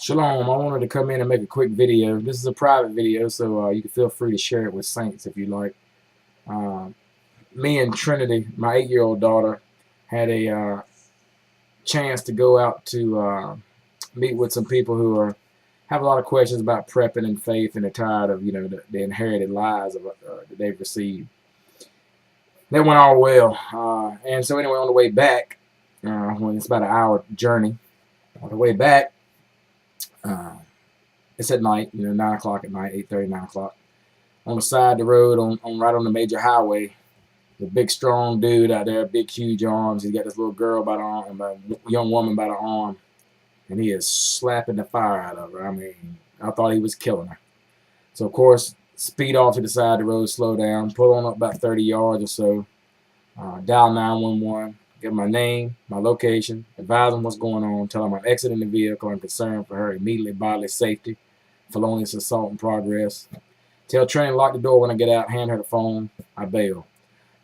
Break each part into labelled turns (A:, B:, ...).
A: Shalom, I wanted to come in and make a quick video. This is a private video, so you can feel free to share it with Saints if you like. Uh, Me and Trinity, my 8-year-old daughter, had a chance to go out to meet with some people who have a lot of questions about prepping and faith, and they're tired of the inherited lies that they've received. That went all well, and so anyway, on the way back, when it's about an hour journey, on the way back. It's at night, 9 o'clock at night, 8:30, 9 o'clock. On the side of the road, right on the major highway, the big strong dude out there, big huge arms. He's got this little girl by the arm, a young woman by the arm, and he is slapping the fire out of her. I mean, I thought he was killing her. So of course, speed off to the side of the road, slow down, pull on up about 30 yards or so, dial 911, give my name, my location, advise them what's going on, tell them I'm exiting the vehicle, I'm concerned for her immediate bodily safety, felonious assault in progress. Tell Trinity to lock the door when I get out, hand her the phone, I bail.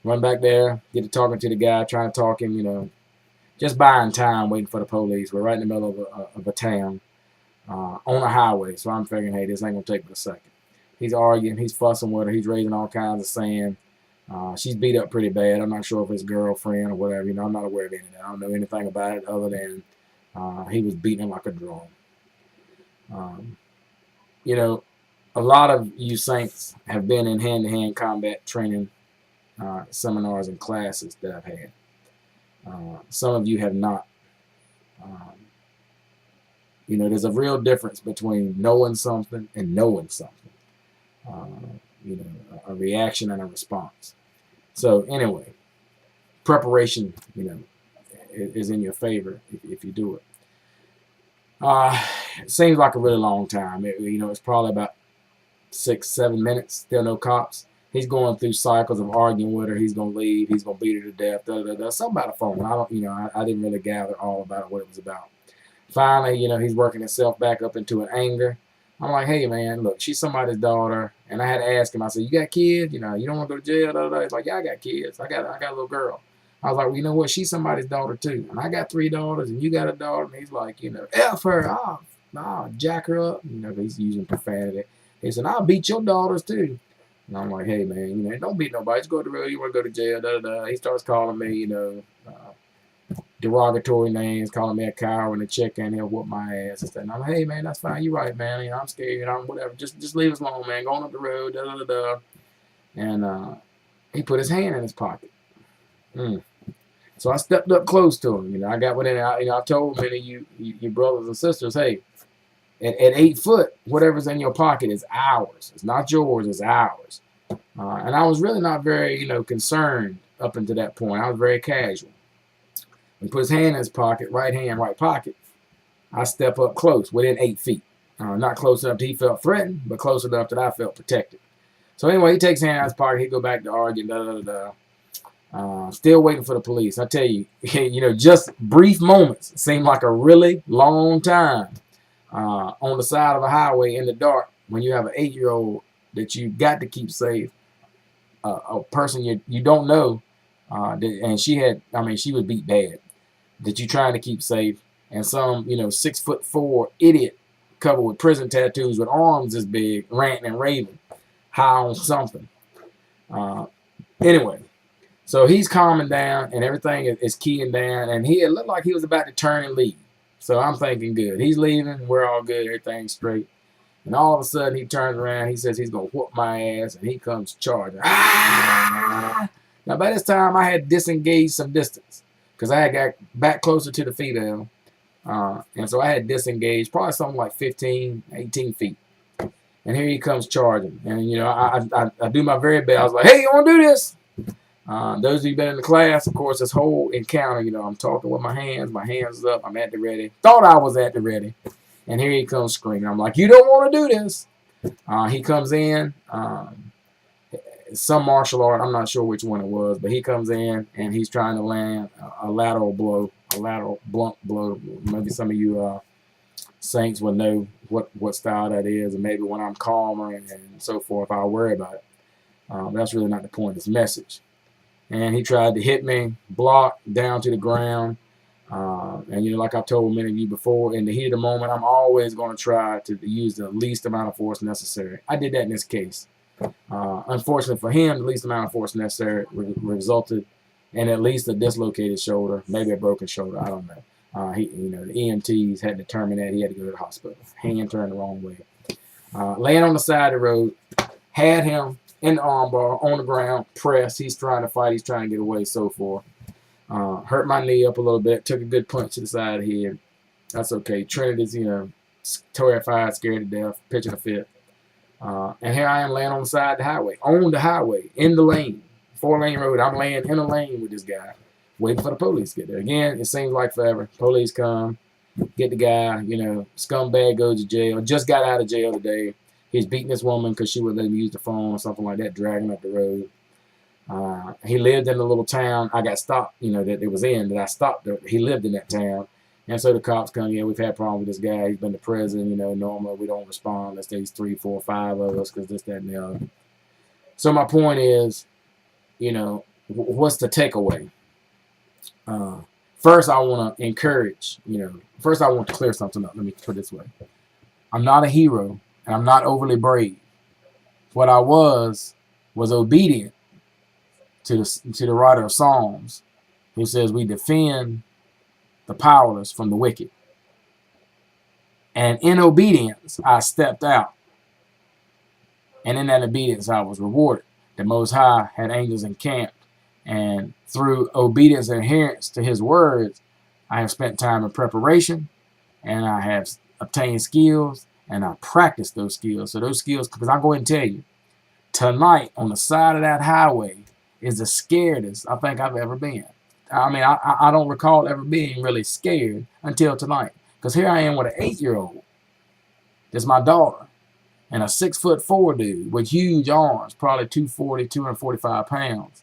A: Run back there, get to talking to the guy, trying to talk him, just buying time, waiting for the police. We're right in the middle of a town, on a highway, so I'm figuring, hey, this ain't going to take but a second. He's arguing, he's fussing with her, he's raising all kinds of sand. She's beat up pretty bad. I'm not sure if it's girlfriend or whatever. I'm not aware of any of that. I don't know anything about it other than he was beating her like a drum. A lot of you Saints have been in hand-to-hand combat training seminars and classes that I've had. Some of you have not. There's a real difference between knowing something and knowing something. A reaction and a response. So anyway, preparation, is in your favor if you do it. It seems like a really long time. It's probably about 6-7 minutes. Still no cops. He's going through cycles of arguing with her. He's gonna leave. He's gonna beat her to death. Something about the phone. I didn't really gather all about what it was about. Finally, he's working himself back up into an anger. I'm like, hey man, look, she's somebody's daughter, and I had to ask him. I said, you got kids? You don't want to go to jail? He's like, yeah, I got kids. I got a little girl. I was like, well, you know what? She's somebody's daughter too, and I got 3 daughters, and you got a daughter. And he's like, F her, I'll jack her up. He's using profanity. He said, I'll beat your daughters too. And I'm like, hey man, don't beat nobody. Just go to the road. You want to go to jail? He starts calling me, derogatory names, calling me a coward and a chicken. He'll whoop my ass and stuff. And I'm like, hey man, that's fine. You're right, man. I'm scared. I'm whatever. Just leave us alone, man. Going up the road. And he put his hand in his pocket. So I stepped up close to him. I got within. I told many of you brothers and sisters, hey, at 8 foot, whatever's in your pocket is ours. It's not yours. It's ours. And I was really not very, concerned up until that point. I was very casual. He put his hand in his pocket, right hand, right pocket. I step up close, within 8 feet. Not close enough that he felt threatened, but close enough that I felt protected. So anyway, he takes his hand out of his pocket. He go back to arguing, still waiting for the police. I tell you, just brief moments seem like a really long time on the side of a highway in the dark when you have an 8-year-old that you got to keep safe, a person you don't know, and she was beat bad, that you're trying to keep safe, and some 6'4" idiot covered with prison tattoos with arms this big ranting and raving high on something. Anyway, so he's calming down and everything is keying down, and it looked like he was about to turn and leave. So I'm thinking good. He's leaving. We're all good. Everything's straight. And all of a sudden he turns around. He says he's going to whoop my ass, and he comes charging. Ah! Now by this time I had disengaged some distance because I had got back closer to the female. And so I had disengaged probably something like 15, 18 feet. And here he comes charging. And, I do my very best. I was like, hey, you want to do this? Those of you been in the class, of course, this whole encounter, I'm talking with my hands up, I'm at the ready. Thought I was at the ready. And here he comes screaming. I'm like, you don't want to do this. He comes in, some martial art, I'm not sure which one it was, but he comes in and he's trying to land a lateral blow, a lateral blunt blow. Maybe some of you Saints will know what style that is, and maybe when I'm calmer and so forth, I'll worry about it. That's really not the point of this message. And he tried to hit me, block, down to the ground. And like I've told many of you before, in the heat of the moment, I'm always going to try to use the least amount of force necessary. I did that in this case. Unfortunately for him, the least amount of force necessary resulted in at least a dislocated shoulder, maybe a broken shoulder. I don't know. The EMTs had determined that he had to go to the hospital. Hand turned the wrong way. Laying on the side of the road, had him in the armbar on the ground, pressed. He's trying to fight. He's trying to get away, so forth. Hurt my knee up a little bit. Took a good punch to the side of the head. That's okay. Trinity's, terrified, scared to death, pitching a fit. And here I am laying on the side of the highway, in the lane, 4-lane road. I'm laying in a lane with this guy, waiting for the police to get there. Again, it seems like forever. Police come, get the guy, scumbag goes to jail. Just got out of jail today. He's beating this woman because she wouldn't let him use the phone or something like that, dragging up the road. He lived in a little town I got stopped, that it was in, that I stopped. He lived in that town. And so the cops come, we've had problems with this guy. He's been to prison, normally we don't respond. Let's say 3, 4, 5 of us because this, that, and the other. So my point is, what's the takeaway? First, I want to encourage, first I want to clear something up. Let me put it this way. I'm not a hero, and I'm not overly brave. What I was obedient to the writer of Psalms, who says we defend the powerless from the wicked. And in obedience, I stepped out. And in that obedience, I was rewarded. The Most High had angels encamped. And through obedience and adherence to his words, I have spent time in preparation. And I have obtained skills. And I practiced those skills. So those skills, because I'm going to tell you, tonight on the side of that highway is the scaredest I think I've ever been. I mean, I don't recall ever being really scared until tonight. Because here I am with an 8-year-old. That's my daughter. And a 6'4" dude with huge arms, probably 240, 245 pounds.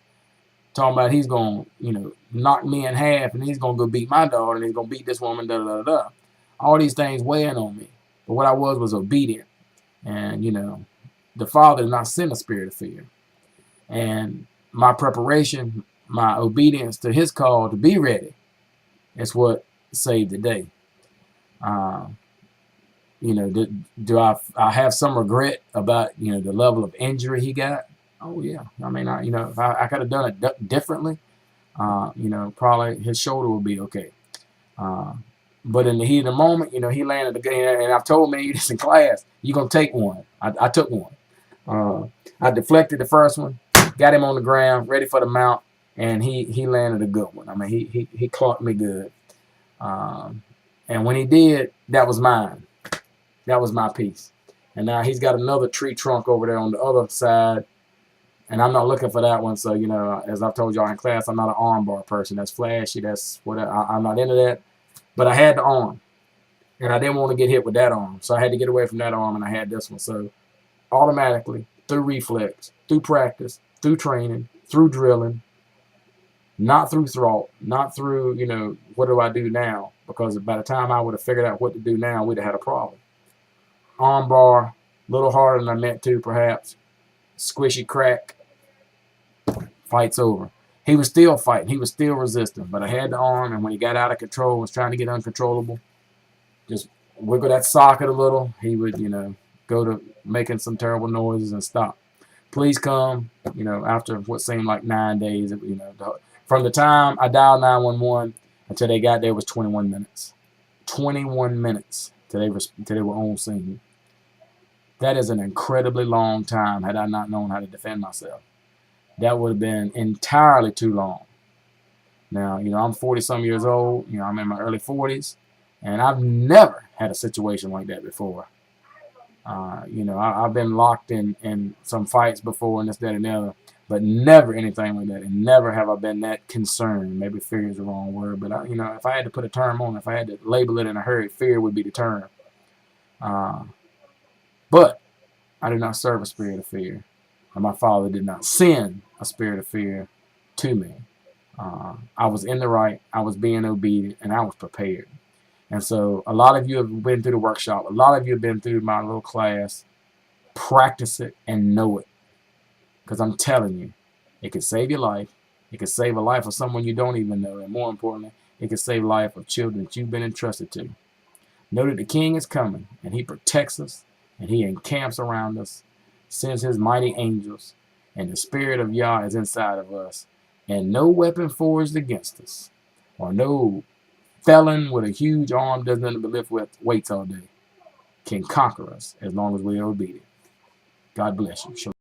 A: Talking about he's going to, knock me in half and he's going to go beat my daughter and he's going to beat this woman, da-da-da-da. All these things weighing on me. But what I was obedient. And, the Father did not send a spirit of fear. And my preparation, my obedience to his call to be ready is what saved the day. Do I have some regret about, the level of injury he got? Oh, yeah. I mean, if I could have done it differently, probably his shoulder would be okay. But in the heat of the moment, he landed the game. And I've told many of this in class, you're going to take one. I took one. I deflected the first one, got him on the ground, ready for the mount, and he landed a good one. I mean, he clocked me good. And when he did, that was mine. That was my piece. And now he's got another tree trunk over there on the other side, and I'm not looking for that one. So, as I've told y'all in class, I'm not an armbar person. That's flashy. That's whatever. I'm not into that. But I had the arm, and I didn't want to get hit with that arm. So I had to get away from that arm, and I had this one. So automatically, through reflex, through practice, through training, through drilling, not through thought, not through, what do I do now? Because by the time I would have figured out what to do now, we'd have had a problem. Armbar, a little harder than I meant to, perhaps. Squishy crack. Fight's over. He was still fighting. He was still resisting. But I had the arm, and when he got out of control, was trying to get uncontrollable, just wiggle that socket a little. He would, go to making some terrible noises and stop. Police come, after what seemed like 9 days. From the time I dialed 911 until they got there was 21 minutes. 21 minutes till they were on scene. That is an incredibly long time had I not known how to defend myself. That would have been entirely too long. Now, I'm 40-some years old. I'm in my early 40s. And I've never had a situation like that before. I've been locked in some fights before and this, that, and the other. But never anything like that. And never have I been that concerned. Maybe fear is the wrong word. But, if I had to put a term on it, if I had to label it in a hurry, fear would be the term. But I did not serve a spirit of fear. And my Father did not send a spirit of fear to me. I was in the right. I was being obedient. And I was prepared. And so a lot of you have been through the workshop. A lot of you have been through my little class. Practice it and know it. Because I'm telling you, it could save your life. It could save a life of someone you don't even know. And more importantly, It can save the life of children that you've been entrusted to. Know that the King is coming, and he protects us, and he encamps around us, sends his mighty angels, and the Spirit of Yah is inside of us. And no weapon forged against us, or no felon with a huge arm does nothing but lift weights all day, can conquer us as long as we are obedient. God bless you. Shalom.